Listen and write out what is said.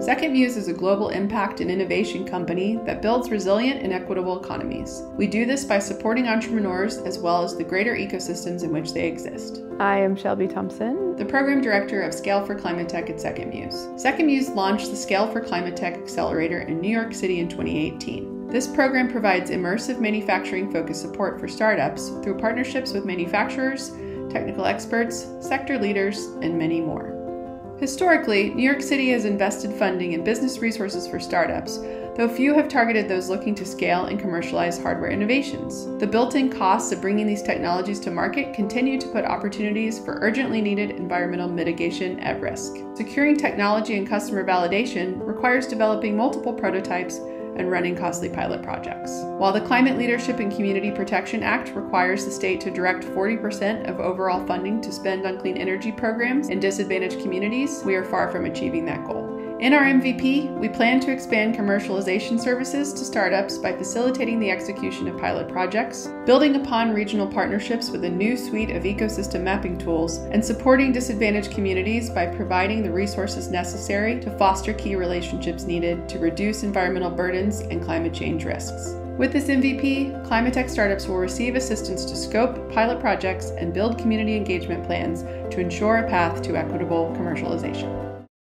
SecondMuse is a global impact and innovation company that builds resilient and equitable economies. We do this by supporting entrepreneurs as well as the greater ecosystems in which they exist. I am Shelby Thompson, the Program Director of Scale for ClimateTech at SecondMuse. SecondMuse launched the Scale for ClimateTech accelerator in New York City in 2018. This program provides immersive manufacturing-focused support for startups through partnerships with manufacturers, technical experts, sector leaders, and many more. Historically, New York City has invested funding in business resources for startups, though few have targeted those looking to scale and commercialize hardware innovations. The built-in costs of bringing these technologies to market continue to put opportunities for urgently needed environmental mitigation at risk. Securing technology and customer validation requires developing multiple prototypes and running costly pilot projects. While the Climate Leadership and Community Protection Act requires the state to direct 40% of overall funding to spend on clean energy programs in disadvantaged communities, we are far from achieving that goal. In our MVP, we plan to expand commercialization services to startups by facilitating the execution of pilot projects, building upon regional partnerships with a new suite of ecosystem mapping tools, and supporting disadvantaged communities by providing the resources necessary to foster key relationships needed to reduce environmental burdens and climate change risks. With this MVP, ClimateTech startups will receive assistance to scope pilot projects and build community engagement plans to ensure a path to equitable commercialization.